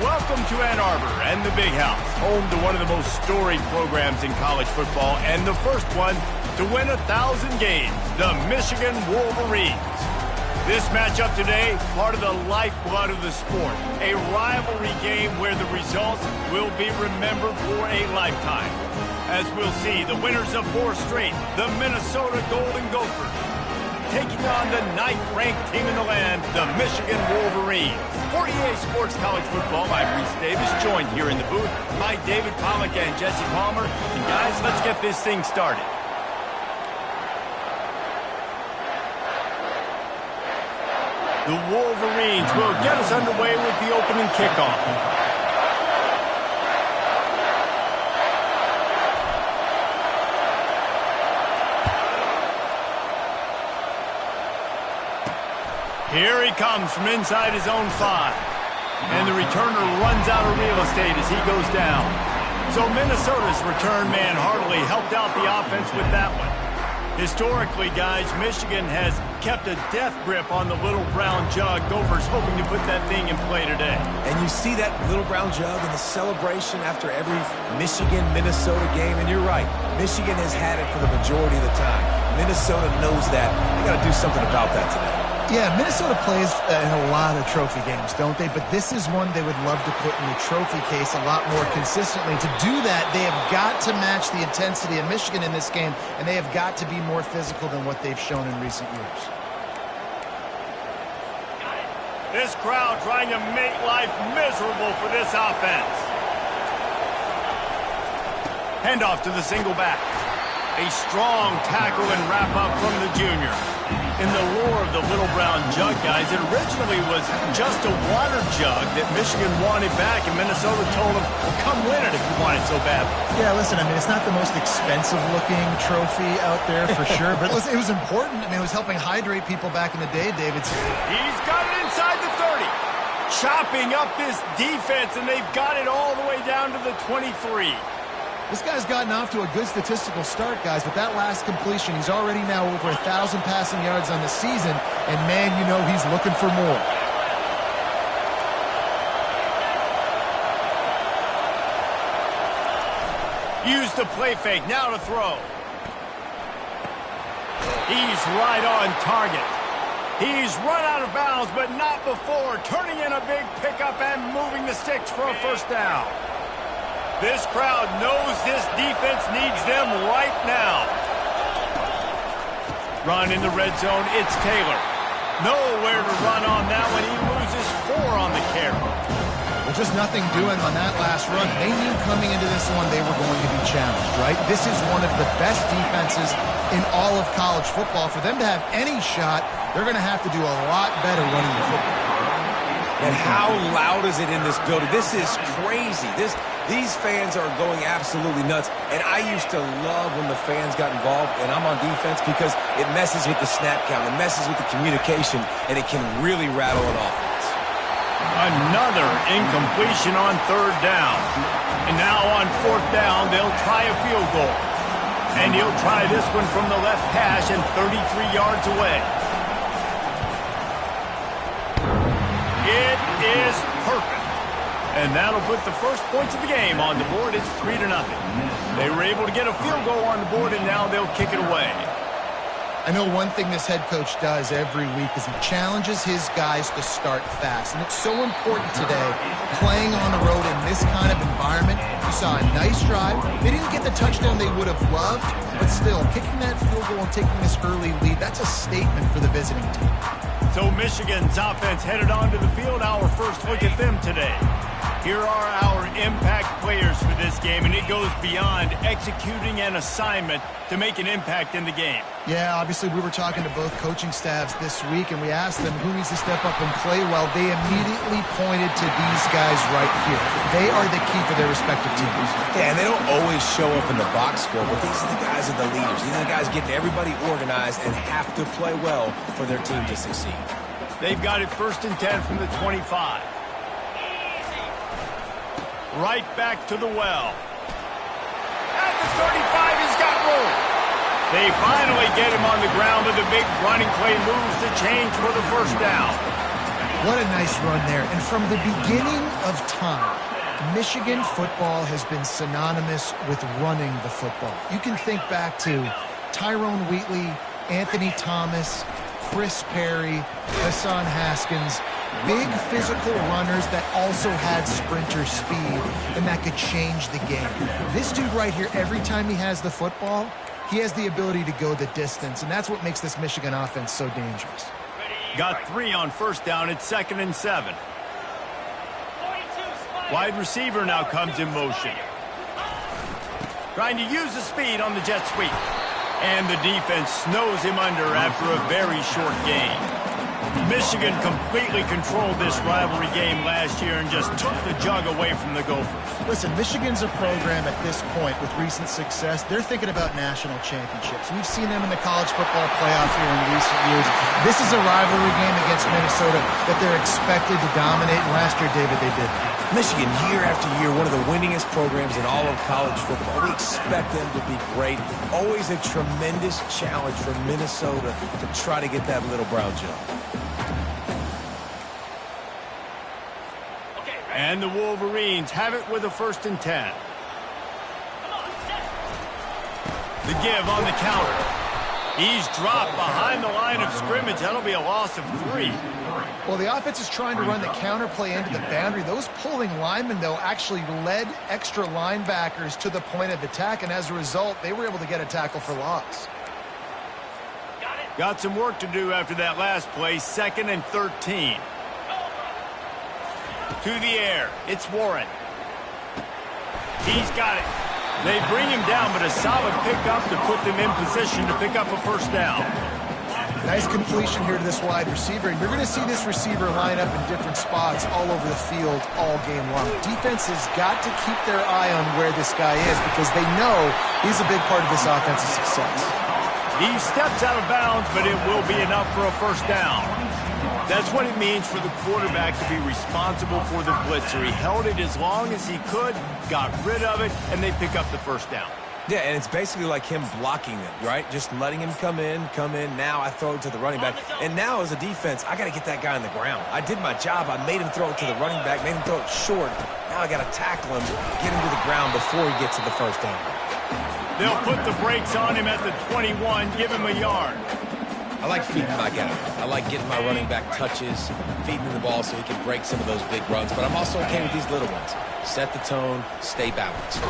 Welcome to Ann Arbor and the Big House, home to one of the most storied programs in college football and the first one to win 1,000 games, the Michigan Wolverines. This matchup today, part of the lifeblood of the sport, a rivalry game where the results will be remembered for a lifetime. As we'll see, the winners of 4 straight, the Minnesota Golden Gophers, taking on the 9th-ranked team in the land, the Michigan Wolverines. For EA Sports College Football, I'm Reese Davis, joined here in the booth by David Pollack and Jesse Palmer. And guys, let's get this thing started. The Wolverines will get us underway with the opening kickoff. Here he comes from inside his own 5. And the returner runs out of real estate as he goes down. So Minnesota's return man hardly helped out the offense with that one. Historically, guys, Michigan has kept a death grip on the little brown jug. Gophers hoping to put that thing in play today. And you see that little brown jug in the celebration after every Michigan-Minnesota game. And you're right, Michigan has had it for the majority of the time. Minnesota knows that. They got to do something about that today. Yeah, Minnesota plays in a lot of trophy games, don't they? But this is one they would love to put in the trophy case a lot more consistently. To do that, they have got to match the intensity of Michigan in this game, and they have got to be more physical than what they've shown in recent years. This crowd trying to make life miserable for this offense. Handoff to the single back. A strong tackle and wrap-up from the junior. In the lore of the little brown jug, guys, it originally was just a water jug that Michigan wanted back, and Minnesota told them, well, come win it if you want it so bad. Yeah, listen, I mean, it's not the most expensive-looking trophy out there for sure, but it was important. I mean, it was helping hydrate people back in the day, David. He's got it inside the 30. Chopping up this defense, and they've got it all the way down to the 23. This guy's gotten off to a good statistical start, guys, but that last completion, he's already now over 1,000 passing yards on the season, and man, you know he's looking for more. Use the play fake, now to throw. He's right on target. He's run out of bounds, but not before, turning in a big pickup and moving the sticks for a first down. This crowd knows this defense needs them right now. Run in the red zone, it's Taylor. Nowhere to run on that one. He loses 4 on the carry. Well, just nothing doing on that last run. They knew coming into this one they were going to be challenged, right? This is one of the best defenses in all of college football. For them to have any shot, they're going to have to do a lot better running the football. And how loud is it in this building? This is crazy. These fans are going absolutely nuts. And I used to love when the fans got involved, and I'm on defense, because it messes with the snap count, it messes with the communication, and it can really rattle an offense. Another incompletion on 3rd down. And now on 4th down, they'll try a field goal. And he'll try this one from the left hash and 33 yards away. It is perfect. And that'll put the first points of the game on the board. It's 3-0. They were able to get a field goal on the board, and now they'll kick it away. I know one thing this head coach does every week is he challenges his guys to start fast. And it's so important today, playing on the road in this kind of environment. You saw a nice drive. They didn't get the touchdown they would have loved, but still, kicking that field goal and taking this early lead, that's a statement for the visiting team. So Michigan's offense headed onto the field. Our first look at them today. Here are our impact players for this game, and it goes beyond executing an assignment to make an impact in the game. Yeah, obviously we were talking to both coaching staffs this week, and we asked them who needs to step up and play well. They immediately pointed to these guys right here. They are the key for their respective teams. Yeah, and they don't always show up in the box score, but these are the guys that are the leaders. These are the guys getting everybody organized and have to play well for their team to succeed. They've got it 1st and 10 from the 25. Right back to the well. At the 35, he's got room. They finally get him on the ground, but the big running play moves the change for the first down. What a nice run there. And from the beginning of time, Michigan football has been synonymous with running the football. You can think back to Tyrone Wheatley, Anthony Thomas, Chris Perry, Hassan Haskins, big physical runners that also had sprinter speed and that could change the game. This dude right here, every time he has the football, he has the ability to go the distance, and that's what makes this Michigan offense so dangerous. Got 3 on first down. It's 2nd and 7. Wide receiver now comes in motion. Trying to use the speed on the jet sweep. And the defense snows him under after a very short gain. Michigan completely controlled this rivalry game last year and just took the jug away from the Gophers. Listen, Michigan's a program at this point with recent success. They're thinking about national championships. We've seen them in the college football playoff here in recent years. This is a rivalry game against Minnesota that they're expected to dominate. And last year, David, they did. Michigan, year after year, one of the winningest programs in all of college football. We expect them to be great. Always a tremendous challenge for Minnesota to try to get that little brown jump. And the Wolverines have it with a 1st and 10. The give on the counter. He's dropped behind the line of scrimmage. That'll be a loss of 3. Well, the offense is trying to run the counter play into the boundary. Those pulling linemen, though, actually led extra linebackers to the point of attack, and as a result, they were able to get a tackle for loss. Got some work to do after that last play. 2nd and 13. To the air. It's Warren. He's got it. They bring him down, but a solid pickup to put them in position to pick up a 1st down. Nice completion here to this wide receiver, and you're going to see this receiver line up in different spots all over the field all game long. Defense has got to keep their eye on where this guy is because they know he's a big part of this offensive success. He steps out of bounds, but it will be enough for a 1st down. That's what it means for the quarterback to be responsible for the blitzer. He held it as long as he could, got rid of it, and they pick up the 1st down. Yeah, and it's basically like him blocking them, right? Just letting him come in. Now I throw it to the running back. And now as a defense, I got to get that guy on the ground. I did my job. I made him throw it to the running back, made him throw it short. Now I got to tackle him, get him to the ground before he gets to the 1st down. They'll put the brakes on him at the 21, give him a yard. I like feeding my guy. I like getting my running back touches, feeding him the ball so he can break some of those big runs. But I'm also okay with these little ones. Set the tone, stay balanced.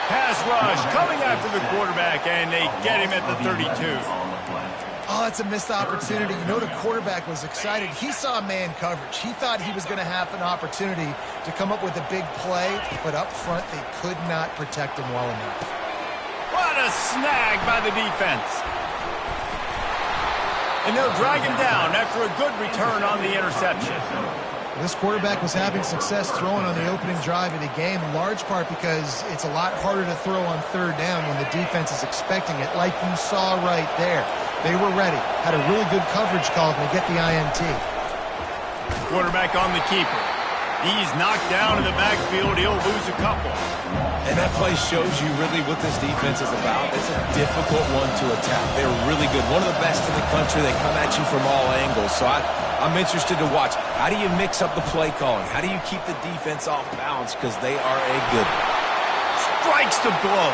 Pass rush coming after the quarterback, and they get him at the 32. Oh, that's a missed opportunity. You know the quarterback was excited. He saw man coverage. He thought he was going to have an opportunity to come up with a big play, but up front they could not protect him well enough. What a snag by the defense. And they'll drag him down after a good return on the interception. This quarterback was having success throwing on the opening drive of the game, in large part because it's a lot harder to throw on 3rd down when the defense is expecting it, like you saw right there. They were ready, had a really good coverage call, and they get the INT. Quarterback on the keeper. He's knocked down in the backfield. He'll lose a couple. And that play shows you really what this defense is about. It's a difficult one to attack. They're really good. One of the best in the country. They come at you from all angles. So I'm interested to watch. How do you mix up the play calling? How do you keep the defense off balance? Because they are a good one. Strikes the blow.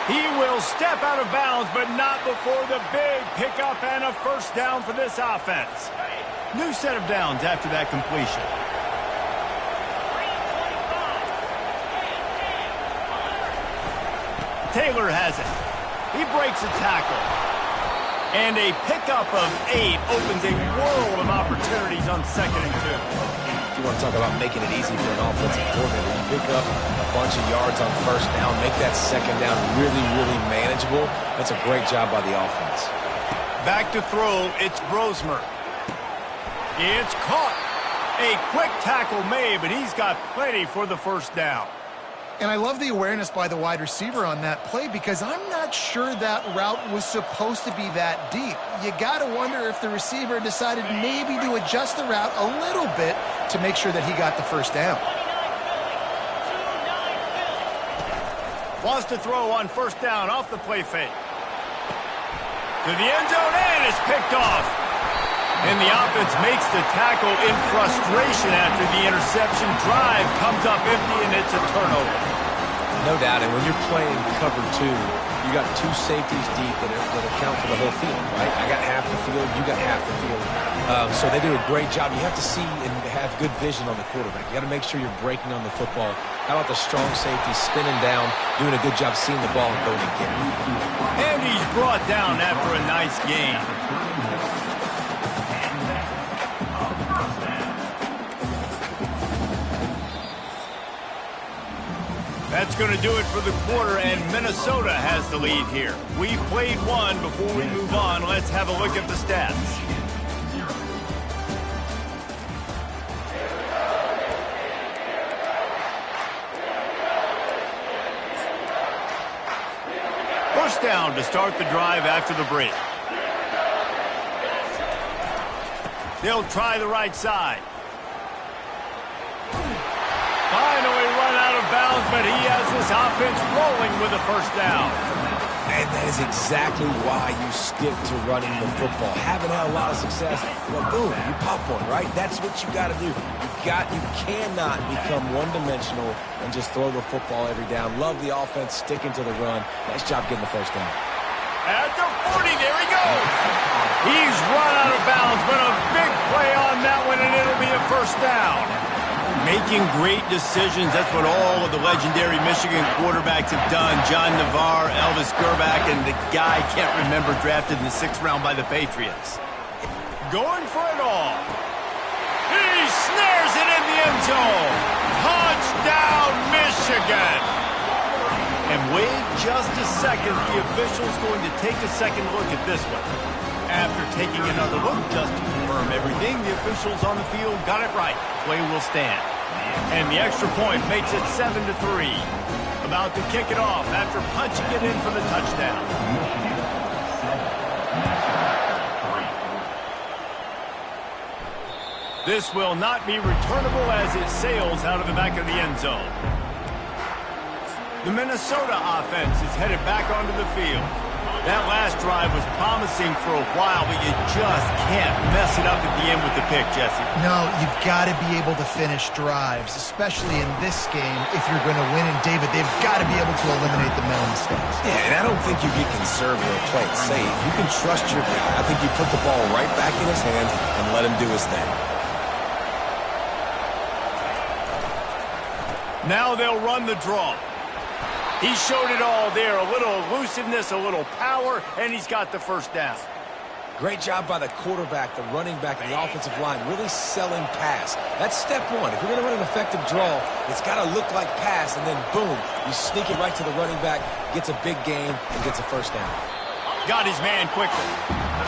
He will step out of bounds, but not before the big pickup and a 1st down for this offense. New set of downs after that completion. Taylor has it. He breaks a tackle. And a pickup of 8 opens a world of opportunities on 2nd and 2. If you want to talk about making it easy for an offensive coordinator, you pick up a bunch of yards on 1st down, make that 2nd down really, really manageable. That's a great job by the offense. Back to throw, it's Brosmer. It's caught. A quick tackle made, but he's got plenty for the 1st down. And I love the awareness by the wide receiver on that play because I'm not sure that route was supposed to be that deep. You got to wonder if the receiver decided maybe to adjust the route a little bit to make sure that he got the 1st down. Wants to throw on 1st down off the play fake. To the end zone, and it's picked off. And the offense makes the tackle in frustration after the interception. Drive comes up empty, and it's a turnover. No doubt, and when you're playing cover 2, you got 2 safeties deep that account for the whole field, right? I got half the field, you got half the field. So they do a great job. You have to see and have good vision on the quarterback. You got to make sure you're breaking on the football. How about the strong safety spinning down, doing a good job seeing the ball and going to get it. And he's brought down after a nice gain. That's going to do it for the quarter, and Minnesota has the lead here. We've played one. Before we move on, let's have a look at the stats. First down to start the drive after the break. They'll try the right side. Finally run out of bounds, but he has this offense rolling with a first down. And that is exactly why you stick to running the football. Haven't had a lot of success, well, boom, you pop one, right? That's what you got to do. You cannot become one-dimensional and just throw the football every down. Love the offense, sticking to the run. Nice job getting the first down. At the 40, there he goes. He's run out of bounds, but a big play on that one, and it'll be a first down. Making great decisions, that's what all of the legendary Michigan quarterbacks have done. John Navarre, Elvis Grbac, and the guy I can't remember drafted in the 6th round by the Patriots. Going for it all. He snares it in the end zone. Touchdown, Michigan. And wait just a second, the official's going to take a second look at this one. After taking another look just to confirm everything, the officials on the field got it right. Play will stand. And the extra point makes it 7-3. About to kick it off after punching it in for the touchdown. This will not be returnable as it sails out of the back of the end zone. The Minnesota offense is headed back onto the field. That last drive was promising for a while, but you just can't mess it up at the end with the pick, Jesse. No, you've got to be able to finish drives, especially in this game if you're going to win. And, David, they've got to be able to eliminate the mental mistakes. Yeah, and I don't think you get conservative or play it safe. You can trust your guy. I think you put the ball right back in his hands and let him do his thing. Now they'll run the draw. He showed it all there, a little elusiveness, a little power, and he's got the first down. Great job by the quarterback, the running back, and the offensive line, really selling pass. That's step one. If you're going to run an effective draw, it's got to look like pass, and then boom, you sneak it right to the running back, gets a big gain, and gets a first down. Got his man quickly.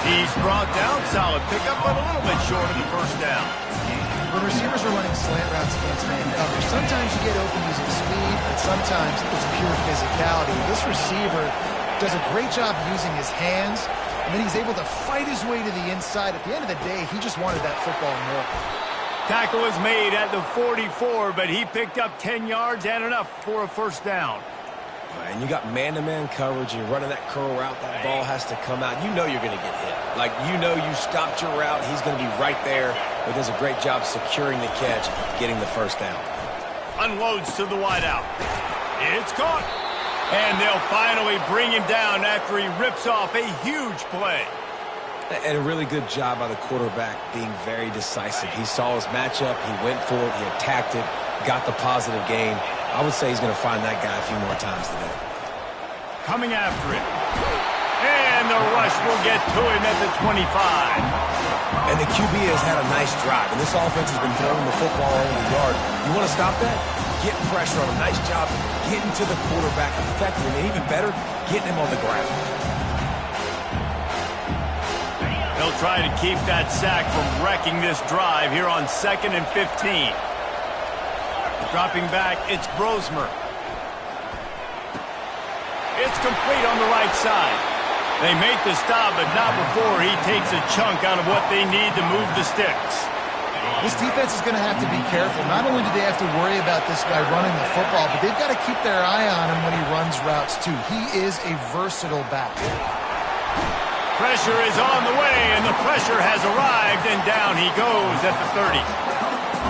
He's brought down, solid pickup, but a little bit short of the first down. When receivers are running slant routes against man coverage, sometimes you get open using speed, but sometimes it's pure physicality. This receiver does a great job using his hands, and then he's able to fight his way to the inside. At the end of the day, he just wanted that football more. Tackle is made at the 44, but he picked up 10 yards and enough for a first down. And you got man-to-man coverage, you're running that curl route, that ball has to come out. You know you're going to get hit. Like, you know you stopped your route, he's going to be right there. But does a great job securing the catch, getting the first down. Unloads to the wideout. It's caught. And they'll finally bring him down after he rips off a huge play. And a really good job by the quarterback being very decisive. He saw his matchup, he went for it, he attacked it, got the positive gain. I would say he's going to find that guy a few more times today. Coming after it. And the rush will get to him at the 25. And the QB has had a nice drive, and this offense has been throwing the football all over the yard. You want to stop that? Get pressure on him. Nice job getting to the quarterback effectively, and even better, getting him on the ground. They'll try to keep that sack from wrecking this drive here on 2nd and 15. Dropping back, it's Brosmer. It's complete on the right side. They make the stop, but not before he takes a chunk out of what they need to move the sticks. This defense is going to have to be careful. Not only do they have to worry about this guy running the football, but they've got to keep their eye on him when he runs routes, too. He is a versatile back. Pressure is on the way, and the pressure has arrived, and down he goes at the 30.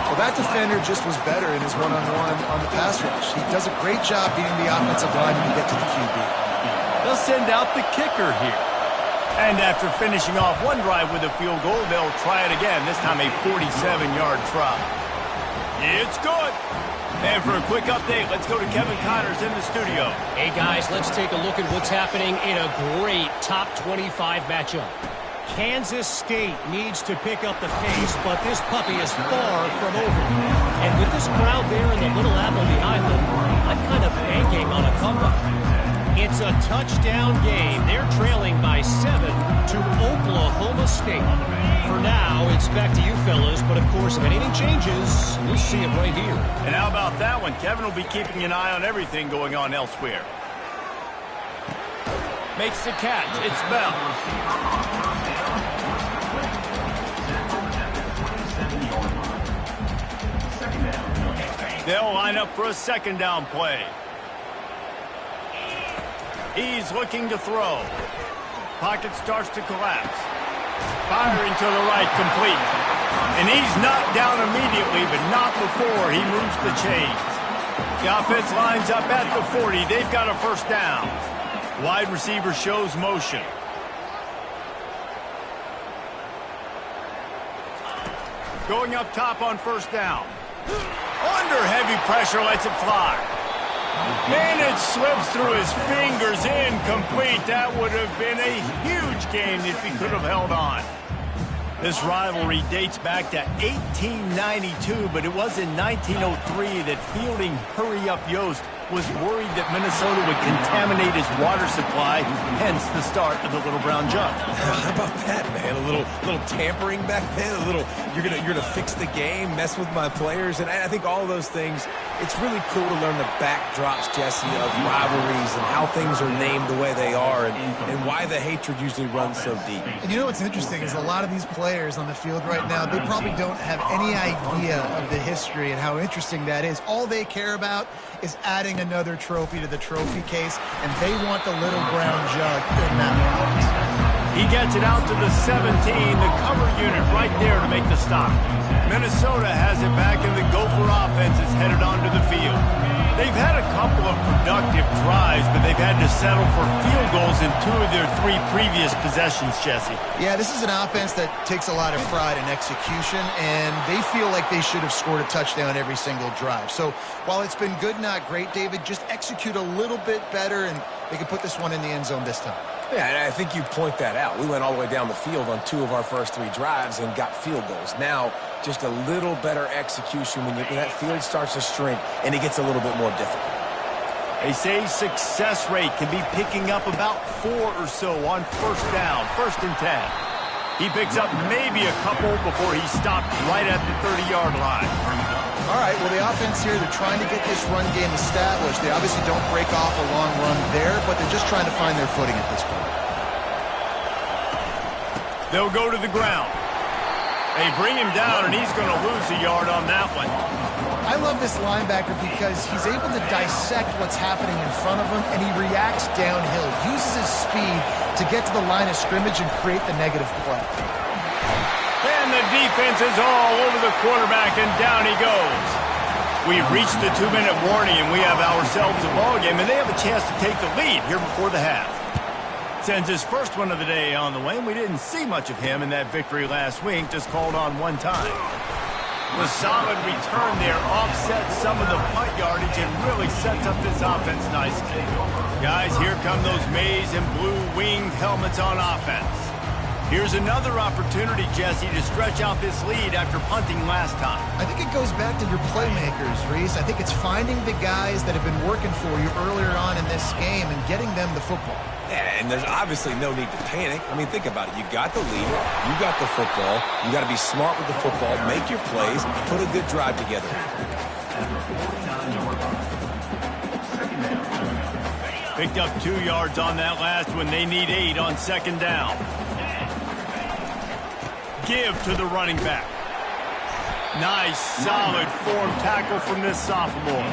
Well, that defender just was better in his one-on-one on the pass rush. He does a great job beating the offensive lineman to get to the QB. They'll send out the kicker here. And after finishing off one drive with a field goal, they'll try it again, this time a 47-yard try. It's good. And for a quick update, let's go to Kevin Connors in the studio. Hey, guys, let's take a look at what's happening in a great top 25 matchup. Kansas State needs to pick up the pace, but this puppy is far from over. And with this crowd there in the Little Apple behind them, I'm kind of banking on a comeback. It's a touchdown game. They're trailing by 7 to Oklahoma State. For now, it's back to you fellas, but of course, if anything changes, we'll see it right here. And how about that one? Kevin will be keeping an eye on everything going on elsewhere. Makes the catch. It's Bell. They'll line up for a second down play. He's looking to throw. Pocket starts to collapse. Firing to the right, complete. And he's knocked down immediately, but not before he moves the chains. The offense lines up at the 40. They've got a first down. Wide receiver shows motion. Going up top on first down. Under heavy pressure, lets it fly. And it slips through his fingers, incomplete. That would have been a huge game if he could have held on. This rivalry dates back to 1892, but it was in 1903 that fielding Hurry-Up Yost was worried that Minnesota would contaminate his water supply, hence the start of the Little Brown Jug. How about that, man? A little tampering back then. A little, you're gonna fix the game, mess with my players, and I think all of those things. It's really cool to learn the backdrops, Jesse, of rivalries and how things are named the way they are, and why the hatred usually runs so deep. And you know what's interesting is a lot of these players on the field right now, they probably don't have any idea of the history and how interesting that is. All they care about is adding another trophy to the trophy case, and they want the Little Brown Jug in that box. He gets it out to the 17, the cover unit right there to make the stop. Minnesota has it back, and the Gopher offense is headed onto the field. They've had a couple of productive tries, but they've had to settle for field goals in 2 of their 3 previous possessions, Jesse. Yeah, this is an offense that takes a lot of pride in execution, and they feel like they should have scored a touchdown every single drive. So while it's been good, not great, David, just execute a little bit better, and they can put this one in the end zone this time. Yeah, and I think you point that out. We went all the way down the field on 2 of our first 3 drives and got field goals. Now, just a little better execution when that field starts to shrink and it gets a little bit more difficult. They say success rate can be picking up about 4 or so on first down, 1st and 10. He picks up maybe a couple before he's stopped right at the 30-yard line. All right, well, the offense here, they're trying to get this run game established. They obviously don't break off a long run there, but they're just trying to find their footing at this point. They'll go to the ground. They bring him down, and he's going to lose a yard on that one. I love this linebacker because he's able to dissect what's happening in front of him, and he reacts downhill, uses his speed to get to the line of scrimmage and create the negative play. And the defense is all over the quarterback, and down he goes. We've reached the 2-minute warning, and we have ourselves a ball game, and they have a chance to take the lead here before the half. Sends his first one of the day on the way, and we didn't see much of him in that victory last week, just called on one time. The solid return there offsets some of the punt yardage and really sets up this offense nicely. Guys, here come those maize and blue winged helmets on offense. Here's another opportunity, Jesse, to stretch out this lead after punting last time. I think it goes back to your playmakers, Reese. I think it's finding the guys that have been working for you earlier on in this game and getting them the football. Yeah, and there's obviously no need to panic. I mean, think about it. You got the lead. You got the football. You got to be smart with the football. Make your plays. Put a good drive together. Picked up 2 yards on that last one. They need 8 on 2nd down. Give to the running back. Nice, solid form tackle from this sophomore.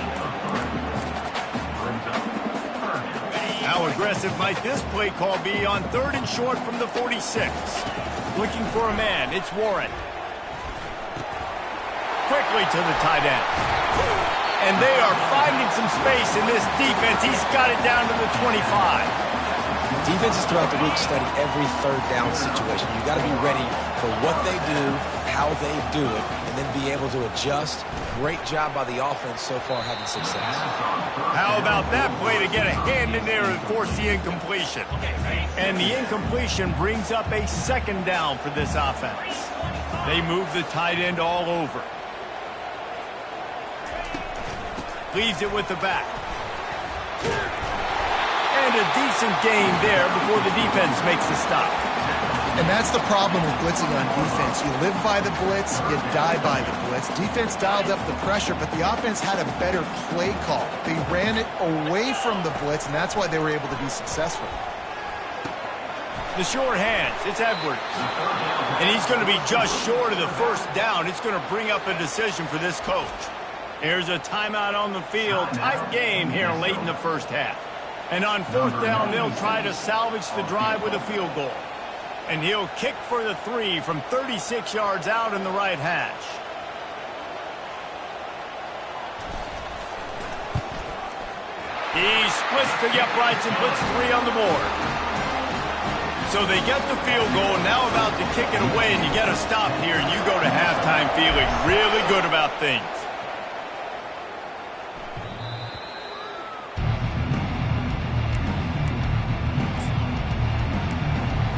Now How aggressive might this play call be on 3rd and short from the 46? Looking for a man, it's Warren. Quickly to the tight end. And they are finding some space in this defense. He's got it down to the 25. Defenses throughout the week study every 3rd down situation. You got to be ready for what they do, how they do it, and then be able to adjust. Great job by the offense so far having success. How about that play to get a hand in there and force the incompletion? And the incompletion brings up a 2nd down for this offense. They move the tight end all over. Leaves it with the back. And a decent gain there before the defense makes the stop. And that's the problem with blitzing on defense. You live by the blitz, you die by the blitz. Defense dialed up the pressure, but the offense had a better play call. They ran it away from the blitz, and that's why they were able to be successful. The short hands, it's Edwards. And he's going to be just short of the 1st down. It's going to bring up a decision for this coach. Here's a timeout on the field. Tight game here late in the 1st half. And on 4th down, they'll try to salvage the drive with a field goal. And he'll kick for the 3 from 36 yards out in the right hash. He splits the uprights and puts 3 on the board. So they get the field goal, now about to kick it away, and you get a stop here, and you go to halftime feeling really good about things.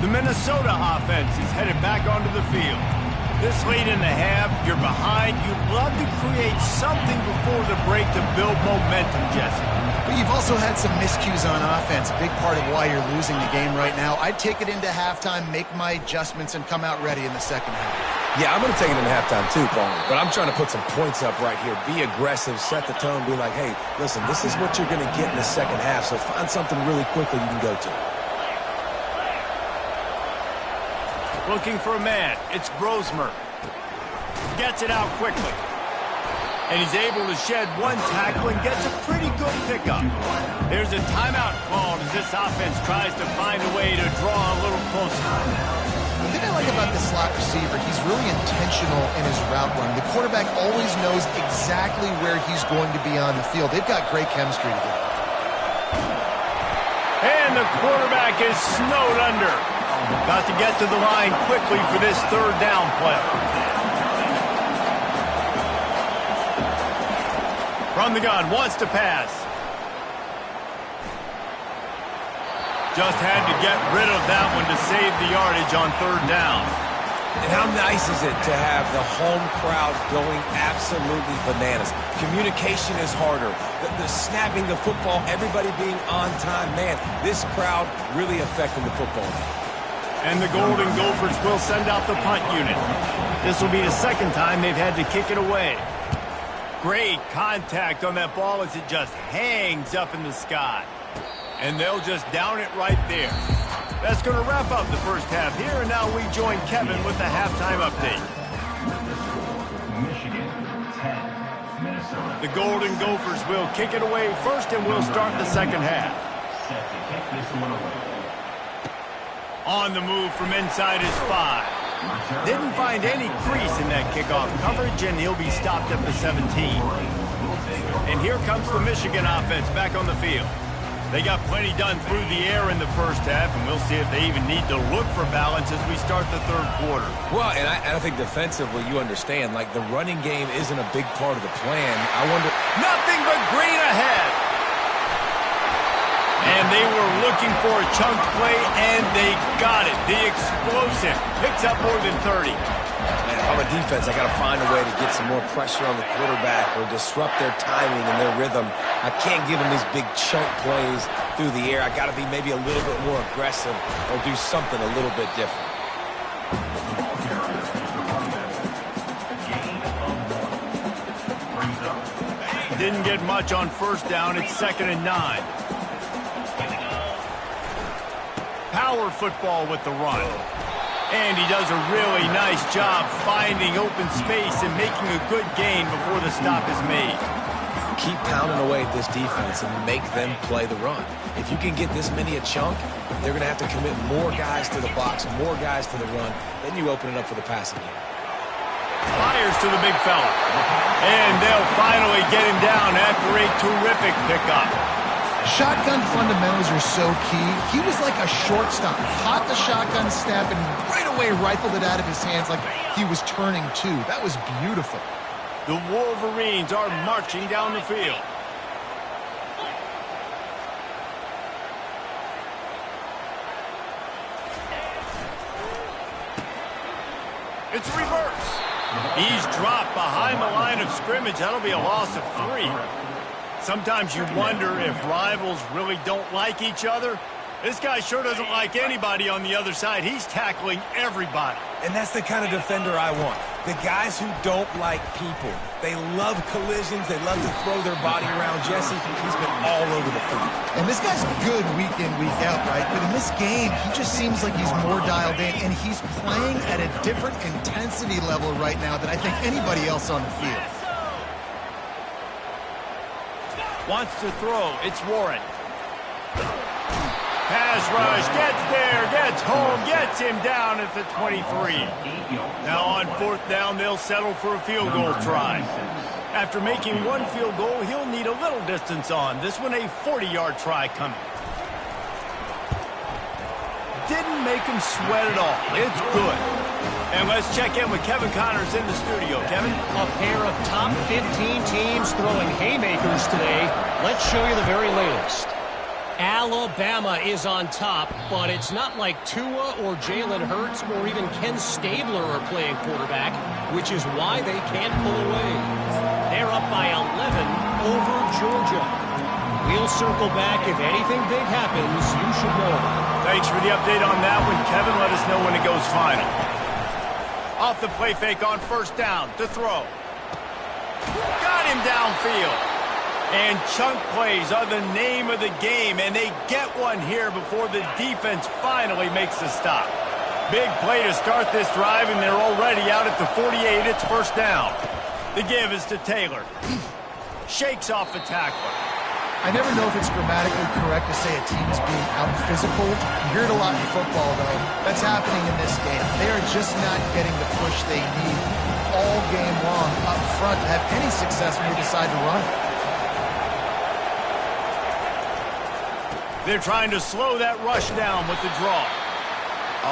The Minnesota offense is headed back onto the field. This late in the half, you're behind. You'd love to create something before the break to build momentum, Jesse. But you've also had some miscues on offense, a big part of why you're losing the game right now. I'd take it into halftime, make my adjustments, and come out ready in the 2nd half. Yeah, I'm going to take it into halftime too, Paul. But I'm trying to put some points up right here. Be aggressive, set the tone, be like, hey, listen, this is what you're going to get in the 2nd half, so find something really quickly you can go to. Looking for a man. It's Brosmer. Gets it out quickly. And he's able to shed 1 tackle and gets a pretty good pickup. There's a timeout called as this offense tries to find a way to draw a little closer. The thing I like about the slot receiver, he's really intentional in his route running. The quarterback always knows exactly where he's going to be on the field. They've got great chemistry together. And the quarterback is snowed under. Got to get to the line quickly for this 3rd down play. From the gun, wants to pass. Just had to get rid of that one to save the yardage on 3rd down. And how nice is it to have the home crowd going absolutely bananas? Communication is harder. The snapping the football, everybody being on time. Man, this crowd really affecting the football. And the Golden Gophers will send out the punt unit. This will be the 2nd time they've had to kick it away. Great contact on that ball as it just hangs up in the sky. And they'll just down it right there. That's going to wrap up the 1st half here, and now we join Kevin with the halftime update. Michigan 10, Minnesota. The Golden Gophers will kick it away first, and we'll start the 2nd half. Set to kick this one away. On the move from inside his 5. Didn't find any crease in that kickoff coverage, and he'll be stopped at the 17. And here comes the Michigan offense back on the field. They got plenty done through the air in the 1st half, and we'll see if they even need to look for balance as we start the 3rd quarter. Well, and I think defensively, you understand, like the running game isn't a big part of the plan. I wonder... Nothing but green ahead. And they were looking for a chunk play, and they got it. The explosive picks up more than 30. Man, if I'm a defense, I got to find a way to get some more pressure on the quarterback or disrupt their timing and their rhythm. I can't give them these big chunk plays through the air. I got to be maybe a little bit more aggressive or do something a little bit different. Didn't get much on 1st down. It's 2nd and 9. Power football with the run. And he does a really nice job finding open space and making a good gain before the stop is made. keep pounding away at this defense and make them play the run. If you can get this many a chunk, they're going to have to commit more guys to the box, more guys to the run. Then you open it up for the passing game. Fires to the big fella. And they'll finally get him down after a terrific pickup. Shotgun fundamentals are so key. He was like a shortstop. Caught the shotgun snap and right away rifled it out of his hands like he was turning two. That was beautiful. The Wolverines are marching down the field. It's a reverse. He's dropped behind the line of scrimmage. That'll be a loss of 3. Sometimes you wonder if rivals really don't like each other. This guy sure doesn't like anybody on the other side. He's tackling everybody. And that's the kind of defender I want. The guys who don't like people. They love collisions. They love to throw their body around. Jesse, he's been all over the field. And this guy's good week in, week out, right? But in this game, he just seems like he's more dialed in, and he's playing at a different intensity level right now than I think anybody else on the field. Wants to throw. It's Warren. Pass rush, gets there, gets home, gets him down at the 23. Now on 4th down, they'll settle for a field goal try. After making one field goal, he'll need a little distance on. This one a 40-yard try coming. Didn't make him sweat at all. It's good. And let's check in with Kevin Connors in the studio. Kevin? A pair of top 15 teams throwing haymakers today. Let's show you the very latest. Alabama is on top, but it's not like Tua or Jalen Hurts or even Ken Stabler are playing quarterback, which is why they can't pull away. They're up by 11 over Georgia. We'll circle back. If anything big happens, you should know about it. Thanks for the update on that one, Kevin. Let us know when it goes final. Off the play fake on 1st down to throw. Got him downfield. And chunk plays are the name of the game, and they get one here before the defense finally makes a stop. Big play to start this drive, and they're already out at the 48. It's 1st down. The give is to Taylor. Shakes off the tackler. I never know if it's grammatically correct to say a team is being out-physical. You hear it a lot in football, though. That's happening in this game. They are just not getting the push they need all game long up front to have any success when they decide to run. They're trying to slow that rush down with the draw.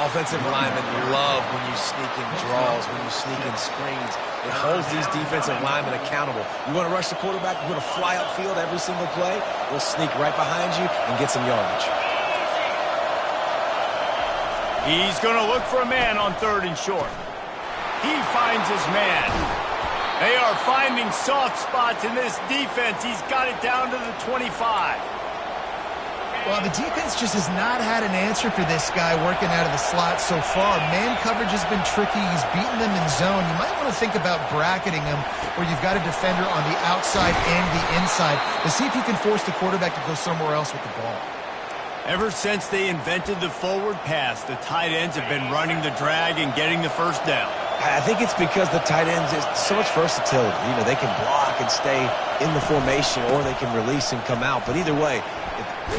Offensive linemen love when you sneak in draws, when you sneak in screens. It holds these defensive linemen accountable. You want to rush the quarterback, you want to fly upfield every single play, we'll sneak right behind you and get some yardage. He's going to look for a man on 3rd and short. He finds his man. They are finding soft spots in this defense. He's got it down to the 25. Well, the defense just has not had an answer for this guy working out of the slot so far. Man coverage has been tricky. He's beaten them in zone. You might want to think about bracketing him where you've got a defender on the outside and the inside to see if you can force the quarterback to go somewhere else with the ball. Ever since they invented the forward pass, the tight ends have been running the drag and getting the 1st down. I think it's because the tight ends is so much versatility. You know, they can block and stay in the formation, or they can release and come out. But either way,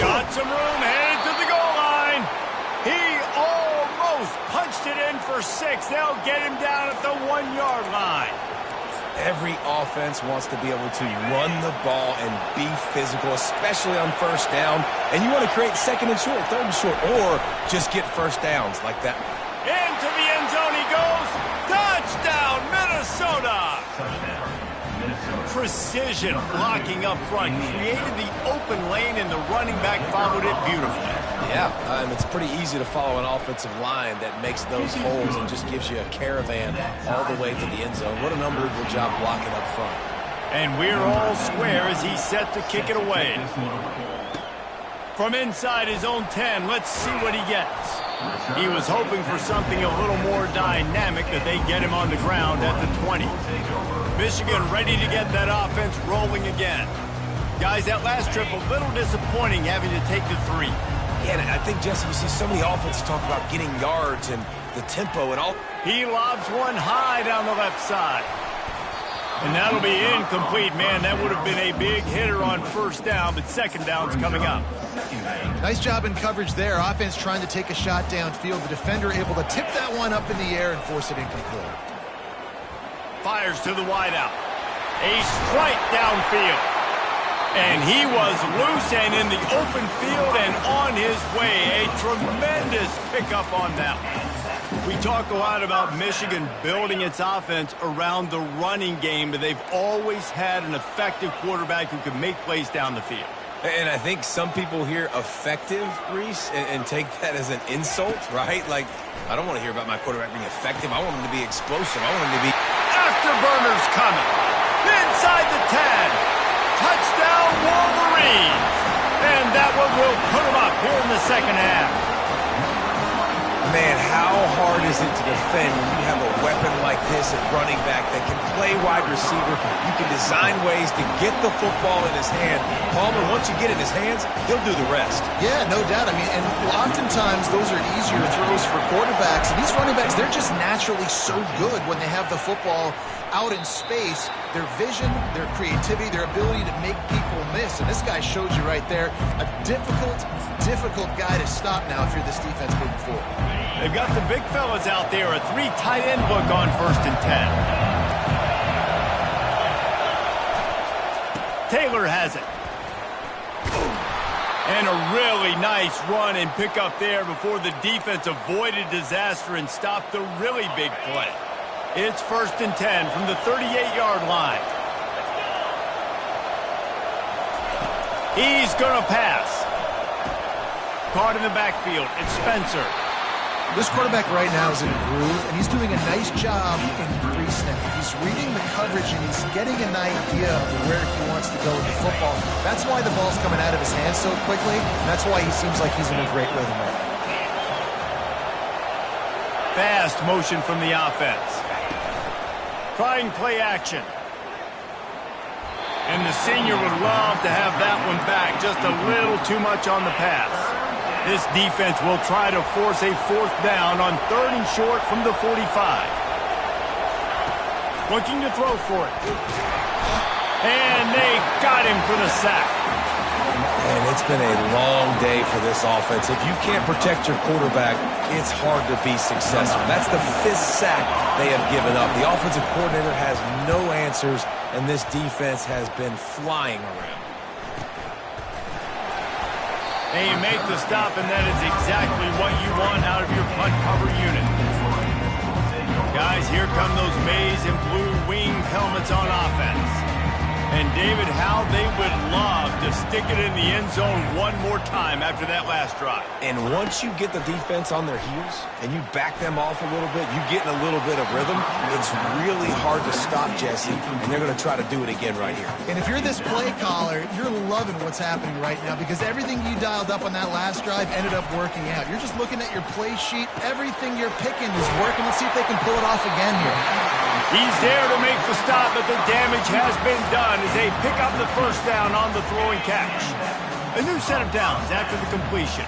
got some room, headed to the goal line. He almost punched it in for 6. They'll get him down at the 1-yard line. every offense wants to be able to run the ball and be physical, especially on 1st down. And you want to create 2nd and short, 3rd and short, or just get 1st downs like that. Into the end zone he goes. Touchdown, Minnesota. Touchdown, Minnesota. Precision blocking up front. Created the open lane, and the running back followed it beautifully. Yeah, and it's pretty easy to follow an offensive line that makes those holes and just gives you a caravan all the way to the end zone. What an unbelievable job blocking up front. And we're all square as he's set to kick it away. From inside his own 10, let's see what he gets. He was hoping for something a little more dynamic, that they get him on the ground at the 20. Michigan ready to get that offense rolling again. Guys, that last trip a little disappointing, having to take the 3. Yeah, and I think, Jesse, you see so many offenses talk about getting yards and the tempo and all. He lobs one high down the left side. And that'll be incomplete. Man, that would have been a big hitter on first down, but second down's coming up. Nice job in coverage there. Offense trying to take a shot downfield. The defender able to tip that one up in the air and force it incomplete. Fires to the wideout. A strike downfield. And he was loose and in the open field and on his way. A tremendous pickup on that one. We talk a lot about Michigan building its offense around the running game, but they've always had an effective quarterback who can make plays down the field. And I think some people hear effective, Reese, and take that as an insult, right? Like, I don't want to hear about my quarterback being effective. I want him to be explosive. I want him to be... Afterburners coming. Inside the 10. Touchdown, Wolverines. And that one will put them up here in the second half. Man, how hard is it to defend when you have a weapon like this at running back that can play wide receiver? You can design ways to get the football in his hand. Palmer, once you get it in his hands, he'll do the rest. Yeah, no doubt. I mean, and oftentimes those are easier throws for quarterbacks. And these running backs, they're just naturally so good when they have the football out in space. Their vision, their creativity, their ability to make people miss. And this guy shows you right there, a difficult guy to stop now if you're this defense moving forward. They've got the big fellas out there, a 3 tight end look on 1st and 10. Taylor has it. And a really nice run and pick up there before the defense avoided disaster and stopped the really big play. It's 1st and 10 from the 38-yard line. He's going to pass. Caught in the backfield. It's Spencer. This quarterback right now is in a groove, and he's doing a nice job in pre-snap. He's reading the coverage, and he's getting an idea of where he wants to go with the football. That's why the ball's coming out of his hands so quickly, and that's why he seems like he's in a great rhythm right now. Fast motion from the offense. Trying play action. And the senior would love to have that one back. Just a little too much on the pass. This defense will try to force a 4th down on 3rd and short from the 45. Looking to throw for it. And they got him for the sack. And it's been a long day for this offense. If you can't protect your quarterback, it's hard to be successful. That's the 5th sack they have given up. The offensive coordinator has no answers, and this defense has been flying around. And you make the stop, and that is exactly what you want out of your punt cover unit. Guys, here come those maize and blue wing helmets on offense. And David, how they would love to stick it in the end zone one more time after that last drive. And once you get the defense on their heels and you back them off a little bit, you get in a little bit of rhythm, it's really hard to stop, Jesse, and they're going to try to do it again right here. And if you're this play caller, you're loving what's happening right now because everything you dialed up on that last drive ended up working out. You're just looking at your play sheet. Everything you're picking is working. Let's see if they can pull it off again here. He's there to make the stop, but the damage has been done as they pick up the 1st down on the throwing catch. A new set of downs after the completion.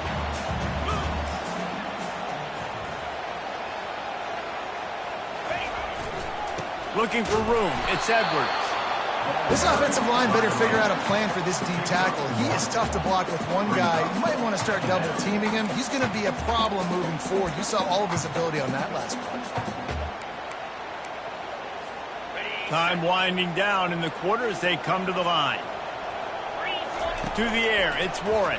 Looking for room. It's Edwards. This offensive line better figure out a plan for this D tackle. He is tough to block with one guy. You might want to start double teaming him. He's going to be a problem moving forward. You saw all of his ability on that last play. Time winding down in the quarter as they come to the line. To the air, it's Warren.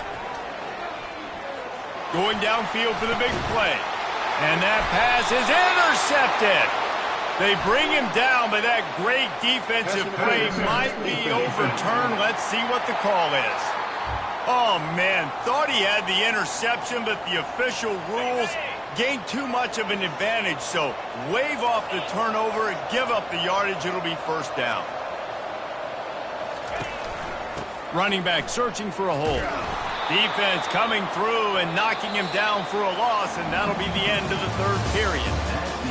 Going downfield for the big play. And that pass is intercepted. They bring him down, but that great defensive play might be overturned. Let's see what the call is. Oh, man, thought he had the interception, but the official rules gained too much of an advantage, so wave off the turnover and give up the yardage. It'll be 1st down. Running back searching for a hole. Defense coming through and knocking him down for a loss, and that'll be the end of the 3rd period.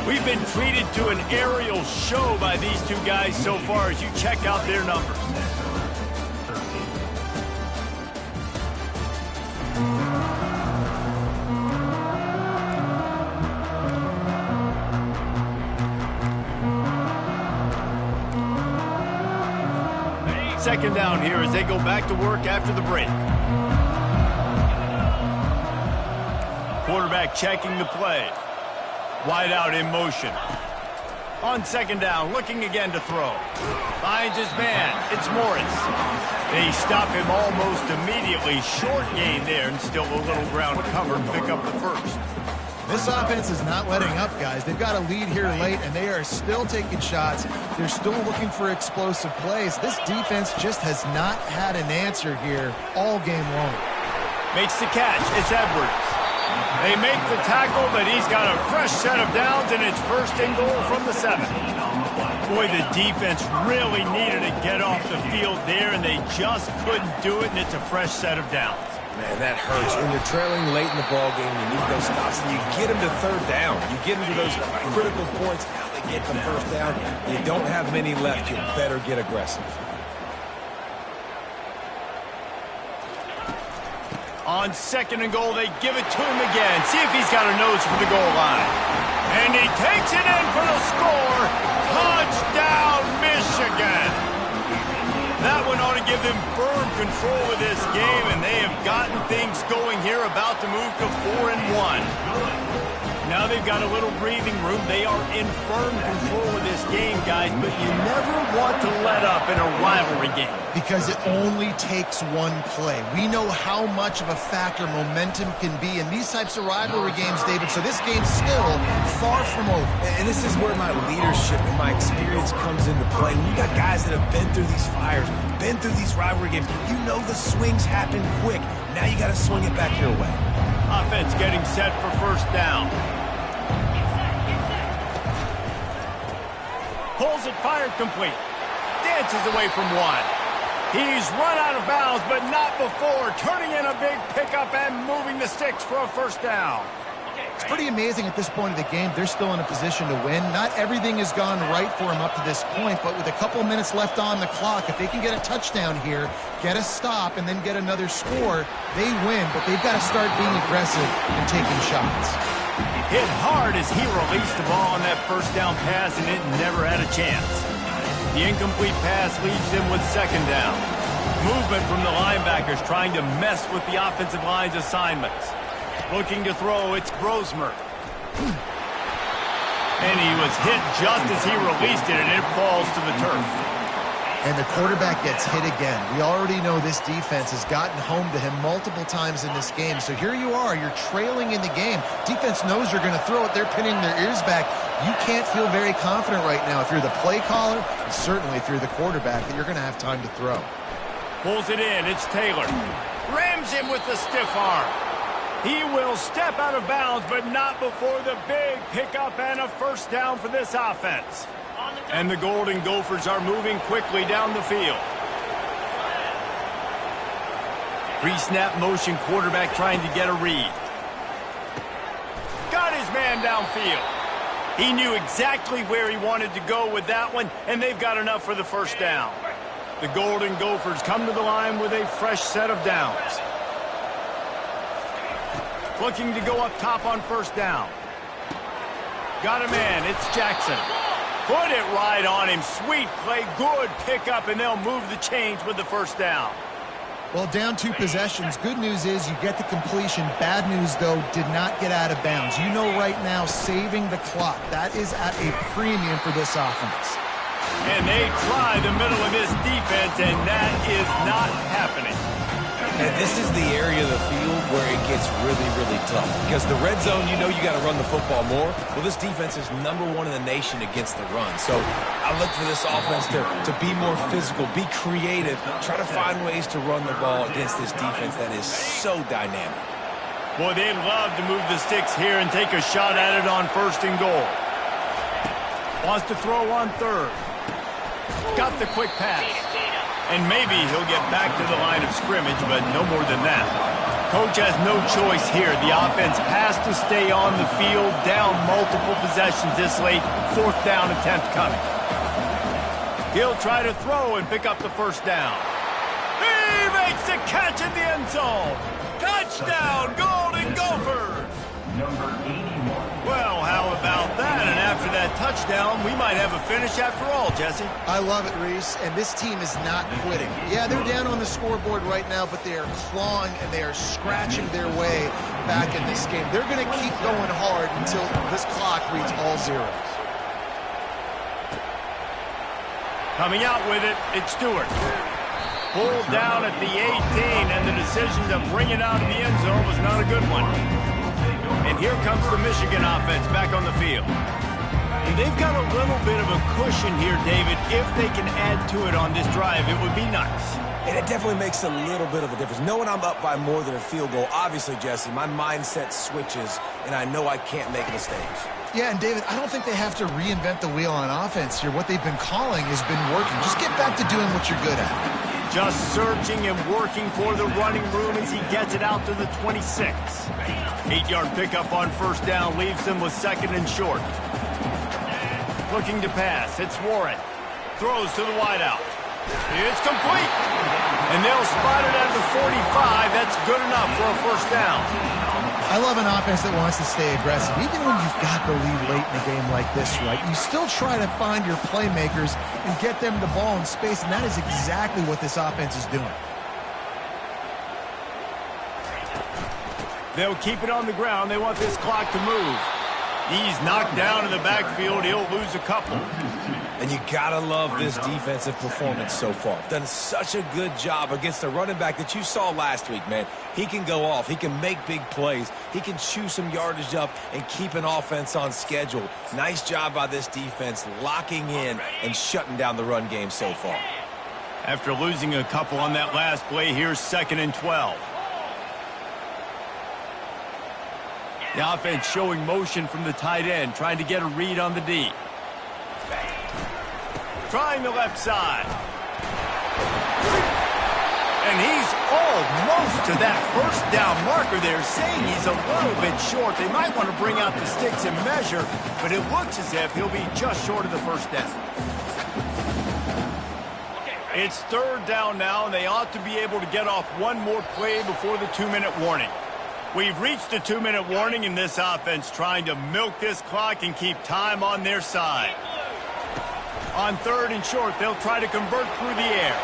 We've been treated to an aerial show by these two guys so far as you check out their numbers. second down here as they go back to work after the break. Quarterback checking the play. Wide out in motion. On second down, looking again to throw. Finds his man. It's Morris. They stop him almost immediately. Short gain there, and still a little ground cover to pick up the first. This offense is not letting up, guys. They've got a lead here late, and they are still taking shots. They're still looking for explosive plays. This defense just has not had an answer here all game long. Makes the catch. It's Edwards. They make the tackle, but he's got a fresh set of downs, and it's first and goal from the 7. Boy, the defense really needed to get off the field there, and they just couldn't do it, and it's a fresh set of downs. Man, that hurts. When you're trailing late in the ball game, you need those stops, and you get them to third down. You get them to those critical points. How they get the first down. You don't have many left. You better get aggressive. On second and goal, they give it to him again. See if he's got a nose for the goal line. And he takes it in for the score. Touchdown, Michigan. That one ought to give them firm control of this game, and they have gotten things going here, about to move to 4-1. Now they've got a little breathing room. They are in firm control of this game, guys, but you never want to let up in a rivalry game. Because it only takes one play. We know how much of a factor momentum can be in these types of rivalry games, David, so this game's still far from over. And this is where my leadership and my experience comes into play. When you got guys that have been through these fires, been through these rivalry games, you know the swings happen quick. Now you got to swing it back your way. Offense getting set for first down. Pulls it, fired complete. Dances away from one. He's run out of bounds, but not before turning in a big pickup and moving the sticks for a first down. It's pretty amazing at this point of the game. They're still in a position to win. Not everything has gone right for them up to this point, but with a couple minutes left on the clock, if they can get a touchdown here, get a stop, and then get another score, they win. But they've got to start being aggressive and taking shots. Hit hard as he released the ball on that first down pass, and it never had a chance. The incomplete pass leaves them with second down. Movement from the linebackers trying to mess with the offensive line's assignments. Looking to throw, it's Brosmer. And he was hit just as he released it, and it falls to the turf. And the quarterback gets hit again. We already know this defense has gotten home to him multiple times in this game. So here you are, you're trailing in the game. Defense knows you're going to throw it. They're pinning their ears back. You can't feel very confident right now if you're the play caller, and certainly if you're the quarterback, that you're going to have time to throw. Pulls it in, it's Taylor. Rams him with the stiff arm. He will step out of bounds, but not before the big pickup and a first down for this offense. And the Golden Gophers are moving quickly down the field. Pre-snap motion, quarterback trying to get a read. Got his man downfield. He knew exactly where he wanted to go with that one, and they've got enough for the first down. The Golden Gophers come to the line with a fresh set of downs. Looking to go up top on first down. Got a man, it's Jackson. Put it right on him. Sweet play, good pickup, and they'll move the chains with the first down. Well, down 2 possessions. Good news is you get the completion. Bad news, though, did not get out of bounds. You know right now, saving the clock. That is at a premium for this offense. And they try the middle of this defense, and that is not happening. And this is the area of the field where it gets really, really tough. Because the red zone, you know you got to run the football more. Well, this defense is #1 in the nation against the run. So I look for this offense to be more physical, be creative, try to find ways to run the ball against this defense that is so dynamic. Boy, they'd love to move the sticks here and take a shot at it on first and goal. Wants to throw on third. Got the quick pass. And maybe he'll get back to the line of scrimmage, but no more than that. Coach has no choice here. The offense has to stay on the field, down multiple possessions this late. 4th down attempt coming. He'll try to throw and pick up the first down. He makes the catch in the end zone. Touchdown, Golden Gophers! Number 81. Well, how about that? And after that touchdown, we might have a finish after all, Jesse. I love it, Reese, and this team is not quitting. Yeah, they're down on the scoreboard right now, but they are clawing and they are scratching their way back in this game. They're going to keep going hard until this clock reads all zeros. Coming out with it, it's Stewart. Pulled down at the 18, and the decision to bring it out of the end zone was not a good one. And here comes the Michigan offense back on the field. And they've got a little bit of a cushion here, David. If they can add to it on this drive, it would be nice. And it definitely makes a little bit of a difference. Knowing I'm up by more than a field goal, obviously, Jesse, my mindset switches, and I know I can't make mistakes. Yeah, and David, I don't think they have to reinvent the wheel on offense here. What they've been calling has been working. Just get back to doing what you're good at. Just searching and working for the running room as he gets it out to the 26. 8-yard pickup on first down leaves them with second and short. Looking to pass, it's Warren. Throws to the wideout. It's complete. And they'll spot it at the 45. That's good enough for a first down. I love an offense that wants to stay aggressive. Even when you've got the lead late in a game like this, right, you still try to find your playmakers and get them the ball in space, and that is exactly what this offense is doing. They'll keep it on the ground. They want this clock to move. He's knocked down in the backfield. He'll lose a couple. And you gotta love this defensive performance so far. Done such a good job against the running back that you saw last week, man. He can go off. He can make big plays. He can chew some yardage up and keep an offense on schedule. Nice job by this defense locking in and shutting down the run game so far. After losing a couple on that last play, here's 2nd and 12. The offense showing motion from the tight end, trying to get a read on the D. Trying the left side. And he's almost to that first down marker there, saying he's a little bit short. They might want to bring out the sticks and measure, but it looks as if he'll be just short of the first down. It's 3rd down now, and they ought to be able to get off one more play before the 2-minute warning. We've reached the 2-minute warning, in this offense trying to milk this clock and keep time on their side. On 3rd and short, they'll try to convert through the air.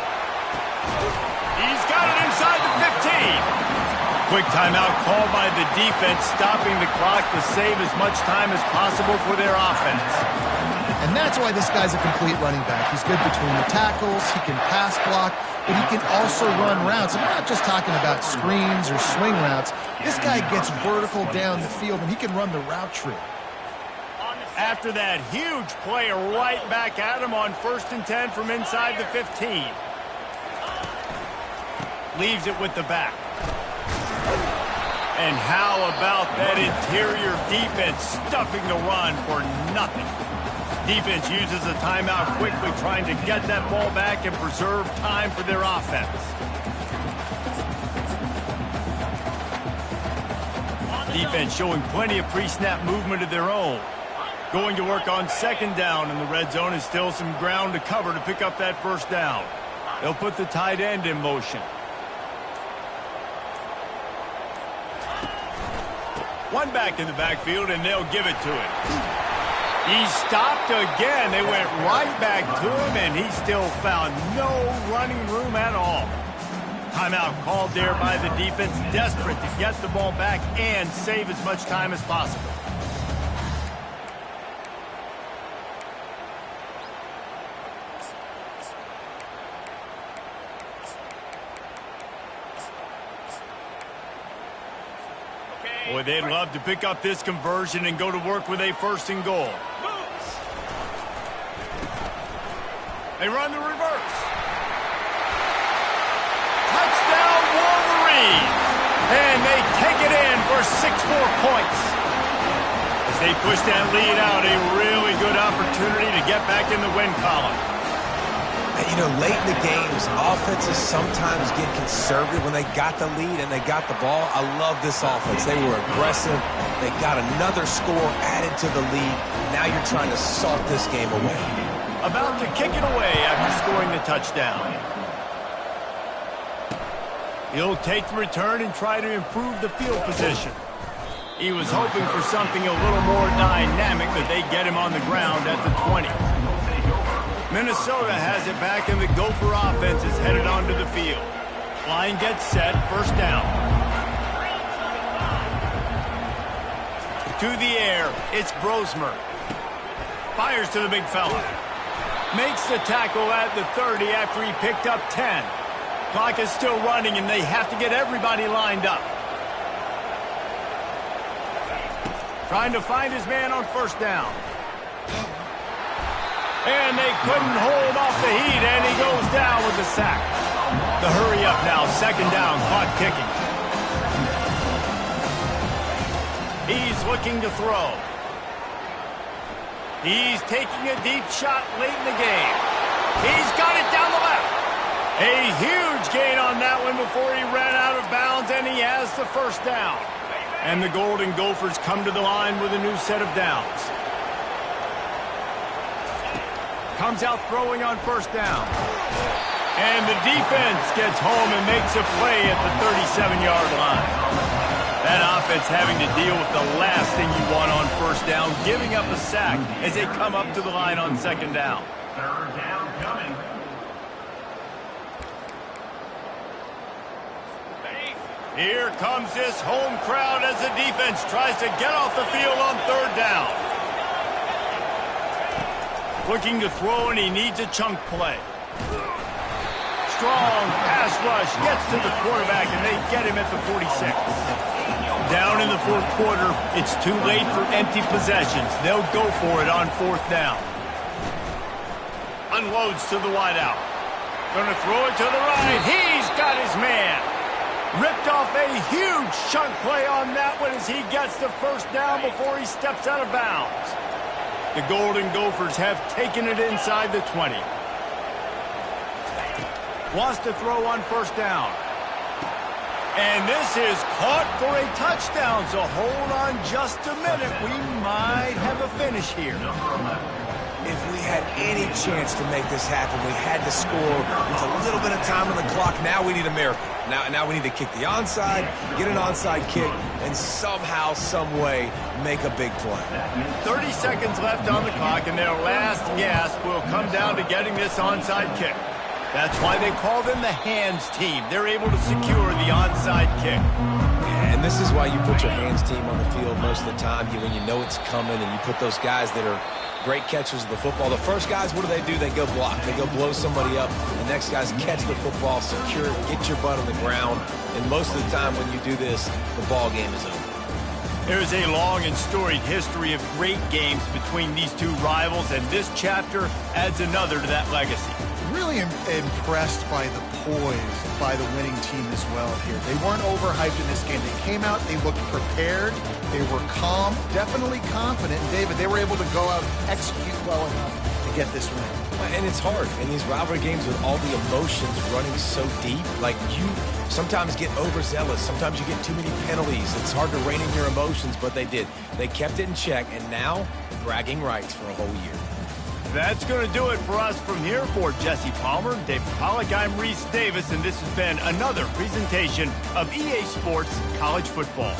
He's got it inside the 15. Quick timeout called by the defense, stopping the clock to save as much time as possible for their offense. And that's why this guy's a complete running back. He's good between the tackles, he can pass block, but he can also run routes. And we're not just talking about screens or swing routes. This guy gets vertical down the field, and he can run the route tree. After that huge play right back at him on 1st and 10 from inside the 15. Leaves it with the back. And how about that interior defense stuffing the run for nothing? Defense uses a timeout quickly, trying to get that ball back and preserve time for their offense. Defense showing plenty of pre-snap movement of their own. Going to work on 2nd down, and the red zone is still some ground to cover to pick up that first down. They'll put the tight end in motion. One back in the backfield, and they'll give it to him. He stopped again. They went right back to him, and he still found no running room at all. Timeout called there by the defense, desperate to get the ball back and save as much time as possible. Boy, they'd love to pick up this conversion and go to work with a 1st and goal. They run the reverse. Touchdown, Wolverines! And they take it in for 6 more points. As they push that lead out, a really good opportunity to get back in the win column. You know, late in the games, offenses sometimes get conservative when they got the lead and they got the ball. I love this offense. They were aggressive. They got another score added to the lead. Now you're trying to salt this game away. About to kick it away after scoring the touchdown. He'll take the return and try to improve the field position. He was hoping for something a little more dynamic, but they get him on the ground at the 20. Minnesota has it back, and the Gopher offense is headed onto the field. Line gets set, first down. To the air, it's Brosmer. Fires to the big fella. Makes the tackle at the 30 after he picked up 10. Clock is still running, and they have to get everybody lined up. Trying to find his man on first down. And they couldn't hold off the heat, and he goes down with the sack. The hurry up now, second down, clock ticking. He's looking to throw. He's taking a deep shot late in the game. He's got it down the left. A huge gain on that one before he ran out of bounds, and he has the first down. And the Golden Gophers come to the line with a new set of downs. Comes out throwing on first down. And the defense gets home and makes a play at the 37-yard line. That offense having to deal with the last thing you want on first down, giving up a sack as they come up to the line on second down. Third down coming. Here comes this home crowd as the defense tries to get off the field on third down. Looking to throw, and he needs a chunk play. Strong pass rush gets to the quarterback, and they get him at the 46. Down in the fourth quarter, it's too late for empty possessions. They'll go for it on fourth down. Unloads to the wideout. Going to throw it to the right. He's got his man. Ripped off a huge chunk play on that one as he gets the first down before he steps out of bounds. The Golden Gophers have taken it inside the 20. Wants to throw on first down. And this is caught for a touchdown, so hold on just a minute. We might have a finish here. If we had any chance to make this happen, we had to score with a little bit of time on the clock. Now we need a miracle. Now we need to kick the onside, get an onside kick, and somehow, some way, make a big play. 30 seconds left on the clock, and their last gasp will come down to getting this onside kick. That's why they call them the hands team. They're able to secure the onside kick. And this is why you put your hands team on the field most of the time when you know it's coming, and you put those guys that are great catchers of the football. The first guys, what do? They go block. They go blow somebody up. The next guys catch the football, secure it, get your butt on the ground. And most of the time when you do this, the ball game is over. There's a long and storied history of great games between these two rivals, and this chapter adds another to that legacy. Really impressed by the poise by the winning team as well here. They weren't overhyped in this game. They came out, they looked prepared, they were calm, definitely confident. And David, they were able to go out and execute well enough to get this win. And it's hard in these rivalry games with all the emotions running so deep. Like, you sometimes get overzealous. Sometimes you get too many penalties. It's hard to rein in your emotions, but they did. They kept it in check, and now bragging rights for a whole year. That's going to do it for us from here. For Jesse Palmer, David Pollack, I'm Reese Davis, and this has been another presentation of EA Sports College Football.